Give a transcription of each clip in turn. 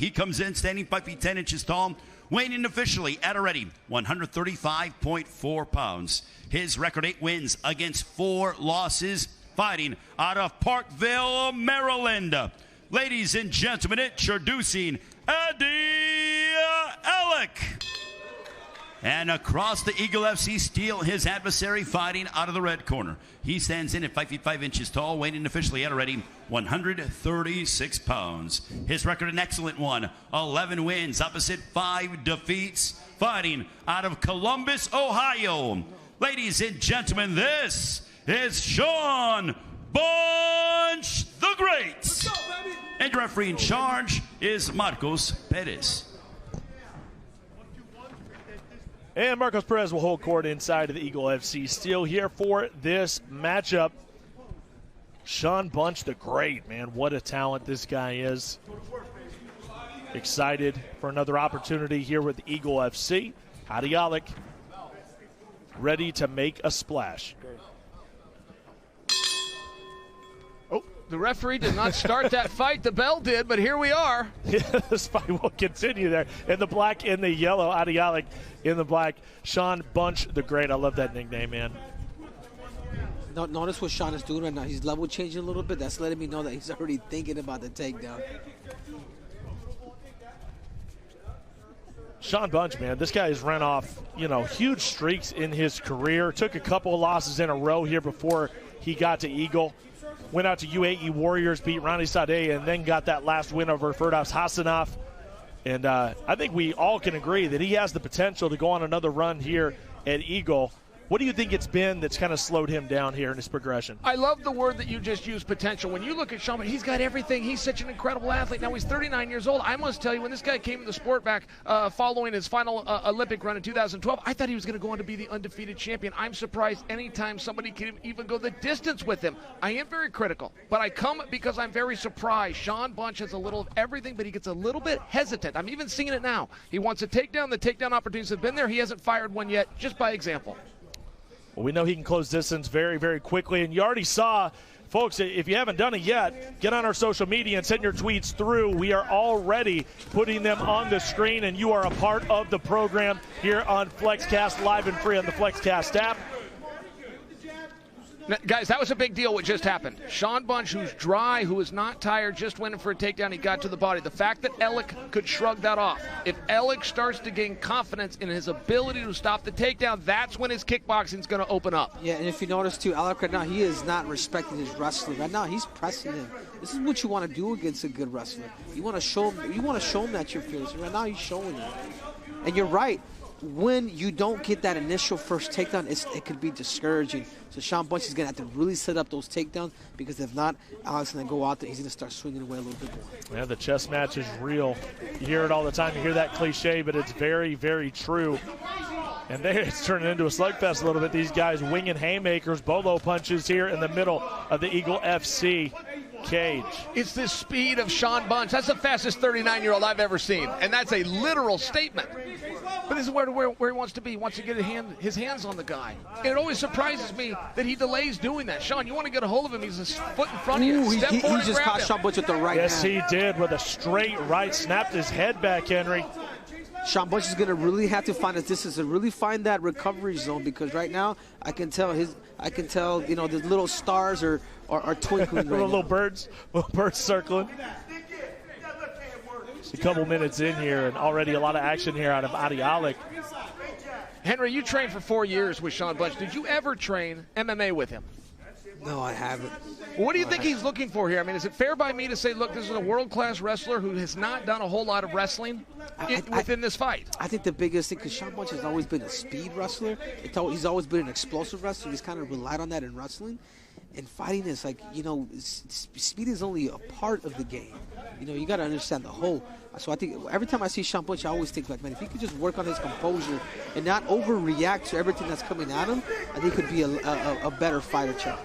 He comes in standing 5 feet 10 inches tall, weighing in officially at a ready 135.4 pounds. His record 8 wins against 4 losses, fighting out of Parkville, Maryland. Ladies and gentlemen, introducing Alic. And across the Eagle FC Steel, his adversary fighting out of the red corner. He stands in at 5 feet 5 inches tall, weighing officially at already 136 pounds. His record an excellent one, 11 wins, opposite 5 defeats, fighting out of Columbus, Ohio. Ladies and gentlemen, this is Shawn Bunch the Great. And referee in charge is Marcos Perez. And Marcos Perez will hold court inside of the Eagle FC Steel here for this matchup. Shawn Bunch the Great, man, what a talent this guy is. Excited for another opportunity here with Eagle FC. Alic ready to make a splash. Oh, the referee did not start that fight. The bell did, but here we are. Yeah, this fight will continue there. In the black, in the yellow, Alic in the black. Shawn Bunch the Great. I love that nickname, man. Notice what Shawn is doing right now. He's level changing a little bit. That's letting me know that he's already thinking about the takedown. Shawn Bunch, man, this guy has run off, huge streaks in his career. Took a couple of losses in a row here before he got to Eagle. Went out to UAE Warriors, beat Ronnie Sadeh, and then got that last win over Firdaus Hassanov. And I think we all can agree that he has the potential to go on another run here at Eagle. What do you think it's been that's kind of slowed him down here in his progression? I love the word that you just used, potential. When you look at Shawn, he's got everything. He's such an incredible athlete. Now, he's 39 years old. I must tell you, when this guy came in the sport back following his final Olympic run in 2012, I thought he was going to go on to be the undefeated champion. I'm surprised anytime somebody can even go the distance with him. I am very critical, but I come because I'm very surprised. Shawn Bunch has a little of everything, but he gets a little bit hesitant. I'm even seeing it now. He wants a takedown. The takedown opportunities have been there. He hasn't fired one yet, just by example. Well, we know he can close distance very, very quickly. And you already saw, folks, if you haven't done it yet, get on our social media and send your tweets through. We are already putting them on the screen, and you are a part of the program here on FlexCast, live and free on the FlexCast app. Now, guys, that was a big deal what just happened. Shawn Bunch, who's dry, who is not tired, just went in for a takedown. He got to the body. The fact that Alic could shrug that off. If Alic starts to gain confidence in his ability to stop the takedown, that's when his kickboxing is going to open up. Yeah, and if you notice, too, Alic right now, he is not respecting his wrestling. Right now, he's pressing him. This is what you want to do against a good wrestler. You want to show him that you're fearless. Right now, he's showing it. And you're right. When you don't get that initial first takedown, it could be discouraging. So Shawn Bunch is going to have to really set up those takedowns, because if not, Alic's going to go out there. He's going to start swinging away a little bit more. Yeah, the chess match is real. You hear it all the time. You hear that cliche, but it's very, very true. And there it's turning into a slugfest a little bit. These guys winging haymakers, bolo punches here in the middle of the Eagle FC cage. It's the speed of Shawn Bunch. That's the fastest 39-year-old I've ever seen, and that's a literal statement. But this is where he wants to be. He wants to get his hands on the guy. And it always surprises me that he delays doing that. Shawn, you want to get a hold of him. He's a foot in front of you. He just caught Shawn Bunch with the right hand. Yes, he did, with a straight right. Snapped his head back, Henry. Shawn Bunch is going to really have to find find that recovery zone, because right now I can tell the little stars are twinkling right little birds circling. A couple minutes in here, and already a lot of action here out of Alic. Henry, you trained for 4 years with Shawn Bunch. Did you ever train MMA with him? No, I haven't. What do you think he's looking for here? I mean, is it fair by me to say, look, this is a world-class wrestler who has not done a whole lot of wrestling within this fight? I think the biggest thing, because Shawn Bunch has always been a speed wrestler. He's always been an explosive wrestler. He's kind of relied on that in wrestling. And fighting is like, speed is only a part of the game. You got to understand the whole. So I think every time I see Shawn Bunch, I always think, like, man, if he could just work on his composure and not overreact to everything that's coming at him, I think he could be a better fighter, Chuck.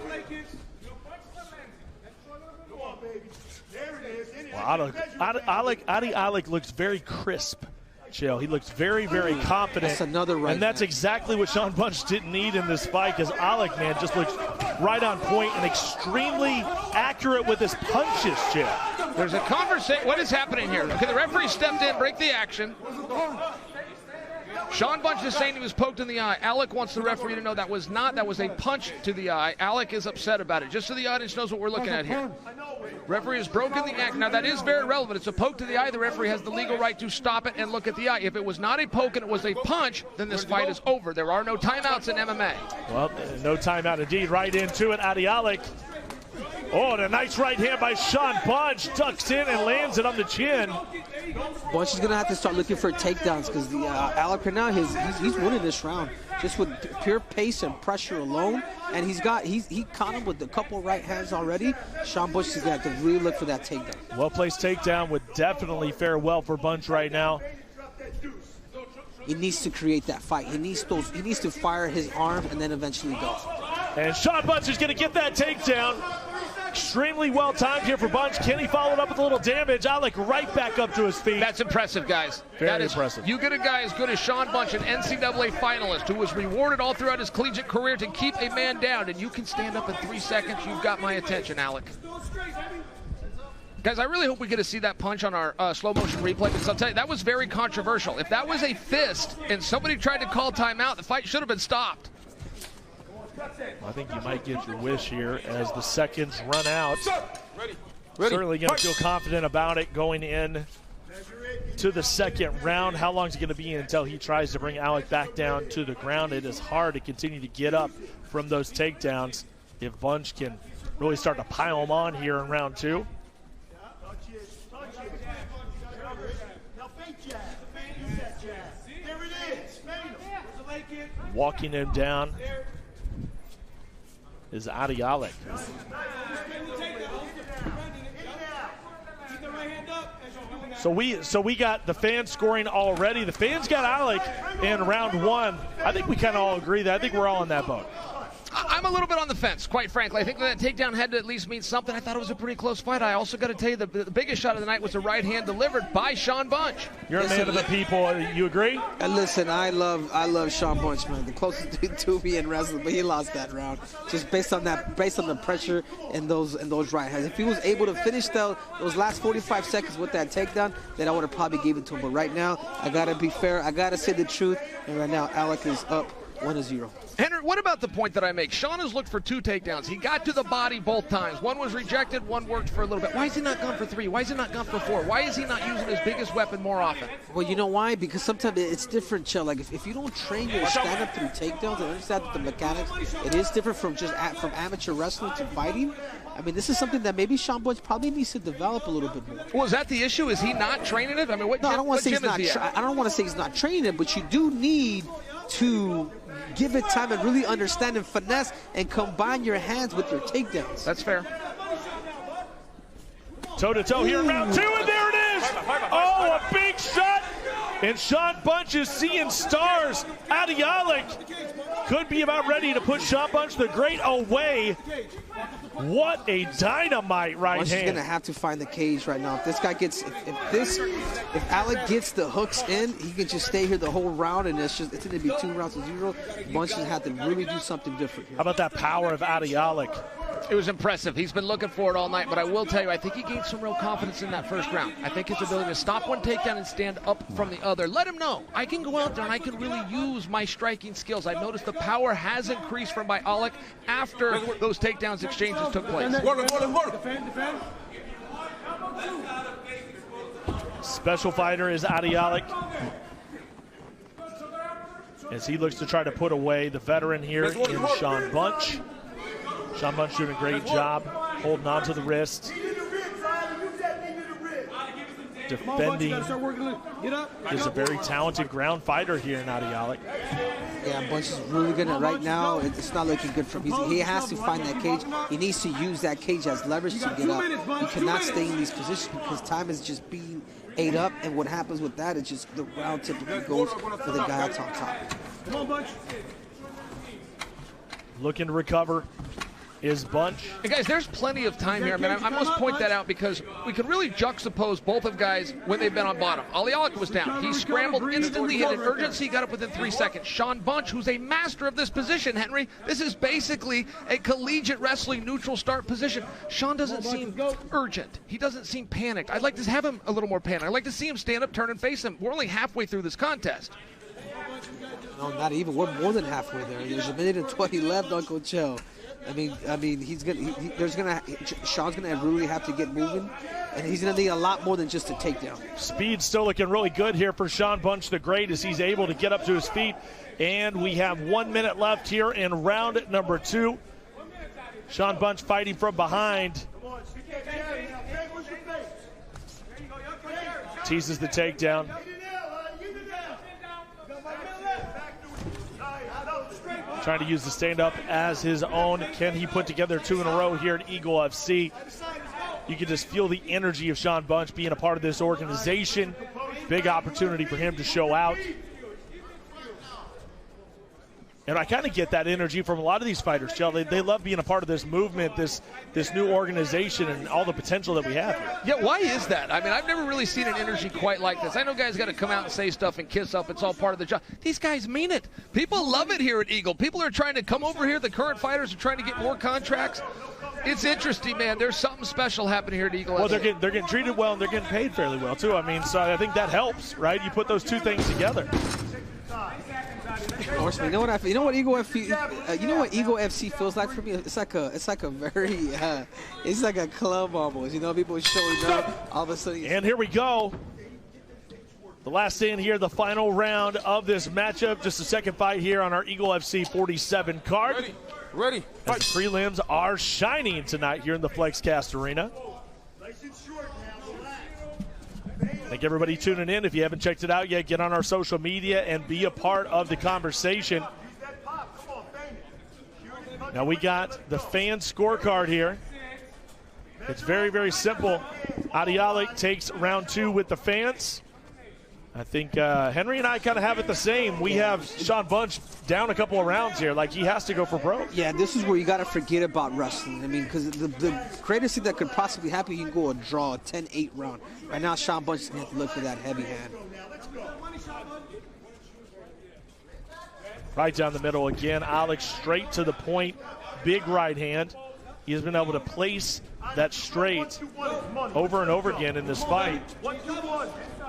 Well, Alic looks very crisp, Chill. He looks very, very confident. That's another right. And that's exactly what Shawn Bunch didn't need in this fight, because Alic, man, just looks right on point and extremely accurate with his punches, Chill. There's a conversation. What is happening here? Okay, the referee stepped in, break the action. Shawn Bunch is saying he was poked in the eye. Alic wants the referee to know that was a punch to the eye. Alic is upset about it. Just so the audience knows what we're looking at here. Referee has broken the act. Now, that is very relevant. It's a poke to the eye. The referee has the legal right to stop it and look at the eye. If it was not a poke and it was a punch, then this fight is over. There are no timeouts in MMA. Well, no timeout indeed. Right into it, Alic. Oh, and a nice right hand by Shawn Bunch. Tucks in and lands it on the chin. Bunch is going to have to start looking for takedowns because the Alic right now, he's winning this round just with pure pace and pressure alone. And he caught him with a couple right hands already. Shawn Bunch is going to have to really look for that takedown. Well-placed takedown would definitely fare well for Bunch right now. He needs to create that fight. He needs to fire his arm and then eventually go. And Shawn Bunch is going to get that takedown. Extremely well timed here for Bunch. Can he follow it up with a little damage? Alic right back up to his feet. That's impressive, guys. Very impressive. You get a guy as good as Shawn Bunch, an NCAA finalist who was rewarded all throughout his collegiate career to keep a man down, and you can stand up in 3 seconds. You've got my attention, Alic. Guys, I really hope we get to see that punch on our slow motion replay, because I'll tell you, that was very controversial. If that was a fist and somebody tried to call timeout, the fight should have been stopped. I think you might get your wish here as the seconds run out. Certainly going to feel confident about it going in to the second round. How long is it going to be until he tries to bring Alic back down to the ground? It is hard to continue to get up from those takedowns if Bunch can really start to pile them on here in round 2. Walking him down is Alic. So we got the fans scoring already. The fans got Alic in round 1. I think we kind of all agree that. I think we're all in that boat. I'm a little bit on the fence, quite frankly. I think that takedown had to at least mean something. I thought it was a pretty close fight. I also got to tell you the biggest shot of the night was a right hand delivered by Shawn Bunch. You're a man of the people. You agree? Listen, I love Shawn Bunch, man. The closest dude to me in wrestling, but he lost that round just based on the pressure and those right hands. If he was able to finish those last 45 seconds with that takedown, then I would have probably gave it to him. But right now, I gotta be fair. I gotta say the truth. And right now, Alic is up 1-0. Henry, what about the point that I make? Shawn has looked for 2 takedowns. He got to the body both times. One was rejected, one worked for a little bit. Why is he not gone for 3? Why is he not gone for 4? Why is he not using his biggest weapon more often? Well, you know why? Because sometimes it's different, Chill. Like if you don't train your stand-up through takedowns and understand the mechanics, it is different from from amateur wrestling to fighting. I mean, this is something that maybe Shawn Bunch probably needs to develop a little bit more. Well, is that the issue? Is he not training it? I mean, I don't want to say he's not training it, but you do need to give it time and really understand and finesse and combine your hands with your takedowns. That's fair. Toe-to-toe here in round 2, and there it is! Oh, a big shot! And Shawn Bunch is seeing stars. Alic could be about ready to put Shawn Bunch the Great away. What a dynamite right hand. Bunch is going to have to find the cage right now. If this guy gets, if Alic gets the hooks in, he can just stay here the whole round, and it's going to be 2 rounds to 0. Bunch is going to have to really do something different here. How about that power of Alic? It was impressive. He's been looking for it all night, but I will tell you, I think he gained some real confidence in that first round. I think his ability to stop one takedown and stand up from the other. Let him know, I can go out there and I can really use my striking skills. I've noticed the power has increased from by Alic after those takedowns exchanges took place. Special fighter is Alic, as he looks to try to put away the veteran here in Shawn Bunch. Shawn Bunch doing a great job holding on to the wrist, defending. Is a very talented ground fighter here in Alic. Yeah, Bunch is really good at right now. It's not looking good for him. He has to find that cage. He needs to use that cage as leverage to get up. He cannot stay in these positions because time is just being ate up, and what happens with that is just the round typically goes for the guy that's on top. Looking to recover is Bunch. And guys, there's plenty of time here. I mean, I must point that out because we can really juxtapose both of guys when they've been on bottom. Alic was down. He scrambled instantly, hit an urgency, got up within 3 seconds. Shawn Bunch, who's a master of this position, Henry, this is basically a collegiate wrestling neutral start position. Shawn doesn't seem urgent. He doesn't seem panicked. I'd like to have him a little more panicked. I'd like to see him stand up, turn, and face him. We're only halfway through this contest. No, not even. We're more than halfway there. There's a minute and 20 left, Uncle Joe. I mean, Shawn's gonna really have to get moving, and he's gonna need a lot more than just a takedown. Speed still looking really good here for Shawn Bunch the Great as he's able to get up to his feet. And we have 1 minute left here in round number 2. Shawn Bunch fighting from behind. Teases the takedown. Trying to use the stand-up as his own. Can he put together 2 in a row here at Eagle FC? You can just feel the energy of Shawn Bunch being a part of this organization. Big opportunity for him to show out. And I kind of get that energy from a lot of these fighters, Chell. They love being a part of this movement, this new organization, and all the potential that we have here. Yeah, why is that? I mean, I've never really seen an energy quite like this. I know guys got to come out and say stuff and kiss up. It's all part of the job. These guys mean it. People love it here at Eagle. People are trying to come over here. The current fighters are trying to get more contracts. It's interesting, man. There's something special happening here at Eagle. Well, they're getting treated well, and they're getting paid fairly well, too. I mean, so I think that helps, right? You put those two things together. You know what Eagle FC feels like for me? It's like a very it's like a club almost. You know, people showing up all of a sudden. And here we go. The last stand here, the final round of this matchup. Just a second fight here on our Eagle FC 47 card. Ready. As the prelims are shining tonight here in the FlexCast Arena. Thank everybody tuning in. If you haven't checked it out yet, get on our social media and be a part of the conversation. Now we got the fan scorecard here. It's very, very simple. Alic takes round 2 with the fans. I think Henry and I kind of have it the same. We have Shawn Bunch down a couple of rounds here. Like, he has to go for broke. Yeah, this is where you got to forget about wrestling. I mean, because the greatest thing that could possibly happen, you can go a draw, a 10-8 round. Right now, Shawn Bunch is going to have to look for that heavy hand. Right down the middle again. Alic straight to the point. Big right hand. He has been able to place that straight over and over again in this fight.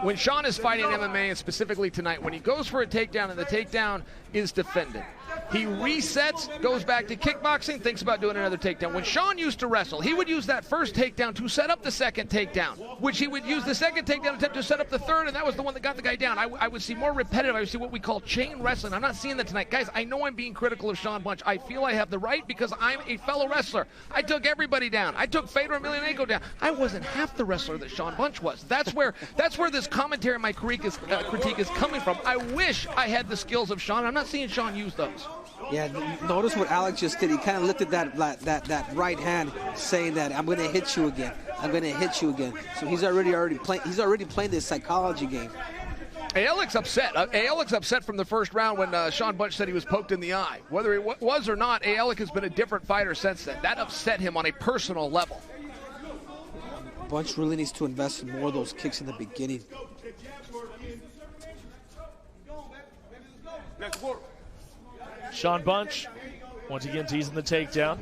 When Shawn is fighting MMA, and specifically tonight, when he goes for a takedown and the takedown is defended, he resets, goes back to kickboxing, thinks about doing another takedown. When Shawn used to wrestle, he would use that first takedown to set up the second takedown, which he would use the second takedown attempt to set up the third, and that was the one that got the guy down. I would see more repetitive. I would see what we call chain wrestling. I'm not seeing that tonight. Guys, I know I'm being critical of Shawn Bunch. I feel I have the right because I'm a fellow wrestler. I took everybody down. I took Fedor Emelianenko down. I wasn't half the wrestler that Shawn Bunch was. That's where this commentary in my critique is coming from. I wish I had the skills of Shawn. I'm not seeing Shawn use those. Yeah, notice what Alic just did. He kind of lifted that right hand, saying that I'm going to hit you again. I'm going to hit you again. So he's already playing this psychology game. Alic's upset. Alic's upset from the first round when Shawn Bunch said he was poked in the eye. Whether he was or not, Alic has been a different fighter since then. That upset him on a personal level. Bunch really needs to invest in more of those kicks in the beginning. Shawn Bunch, once again, teasing the takedown.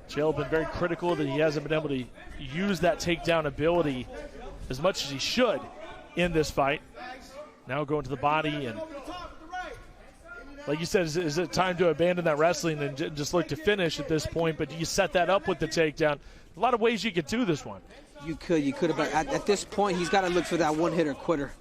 Chael been very critical that he hasn't been able to use that takedown ability as much as he should in this fight. Now going to the body, and like you said, is it time to abandon that wrestling and just look to finish at this point? But you set that up with the takedown. A lot of ways you could do this one. You could, but at this point, he's got to look for that one-hitter quitter.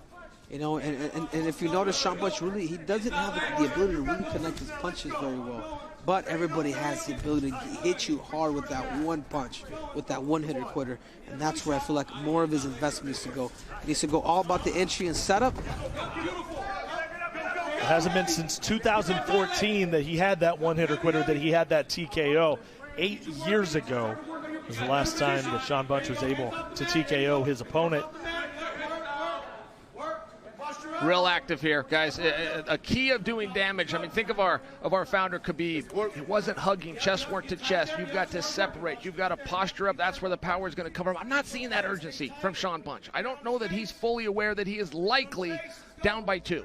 You know, and if you notice, Shawn Bunch really, he doesn't have the ability to really connect his punches very well. But everybody has the ability to hit you hard with that one punch, with that one-hitter quitter. And that's where I feel like more of his investment needs to go. He needs to go all about the entry and setup. It hasn't been since 2014 that he had that one-hitter quitter, that he had that TKO. 8 years ago was the last time that Shawn Bunch was able to TKO his opponent. Real active here, guys. A key of doing damage. I mean, think of our founder, Khabib. It wasn't hugging, chest work to chest. You've got to separate. You've got to posture up. That's where the power is going to come from. I'm not seeing that urgency from Shawn Bunch. I don't know that he's fully aware that he is likely down by 2.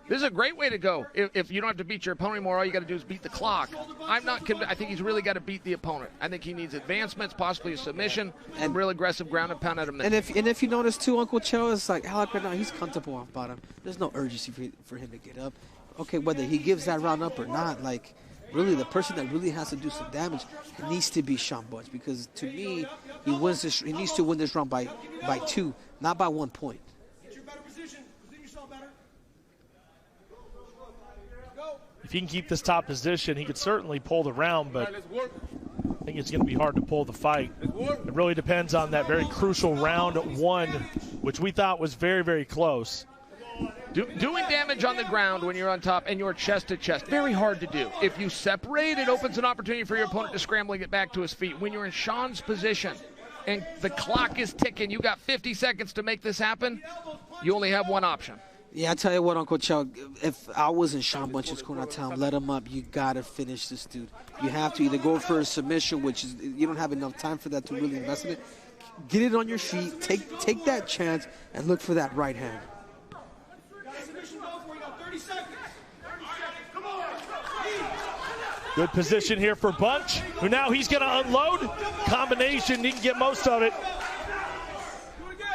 This is a great way to go. If you don't have to beat your opponent anymore, all you got to do is beat the clock. I'm not convinced. I think he's really got to beat the opponent. I think he needs advancements, possibly a submission, and real aggressive ground and pound at him. And if you notice too, Uncle Cho, it's like Alic right now, he's comfortable off bottom. There's no urgency for him to get up. Okay, whether he gives that round up or not, like really the person that really has to do some damage needs to be Shawn Bunch, because to me, he needs to win this round by 2, not by 1 point. If he can keep this top position, he could certainly pull the round, but I think it's going to be hard to pull the fight. It really depends on that very crucial round 1, which we thought was very, very close. Doing damage on the ground when you're on top and you're chest to chest, very hard to do. If you separate, it opens an opportunity for your opponent to scramble and get back to his feet. When you're in Shawn's position and the clock is ticking, you got 50 seconds to make this happen, you only have one option. Yeah, I tell you what, Uncle Chuck, if I was in Shawn Bunch's corner, I'd tell him, let him up. You got to finish this dude. You have to either go for a submission, which is you don't have enough time for that to really invest in it. Get it on your feet, take that chance, and look for that right hand. Good position here for Bunch, who now he's going to unload. Combination, he can get most of it.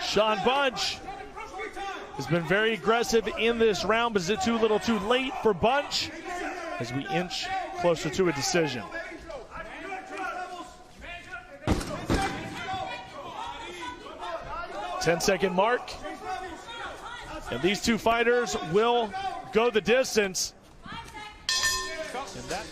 Shawn Bunch has been very aggressive in this round, but is it too little too late for Bunch as we inch closer to a decision? Ten-second mark, and these two fighters will go the distance.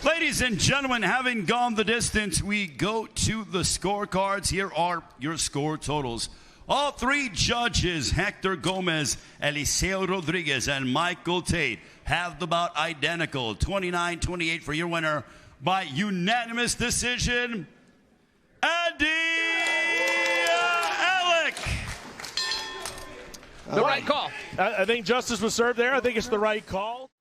Ladies and gentlemen, having gone the distance, we go to the scorecards. Here are your score totals. All 3 judges, Hector Gomez, Eliseo Rodriguez, and Michael Tate, have the bout identical. 29-28 for your winner by unanimous decision, Alic. The right call. I think justice was served there. I think it's the right call.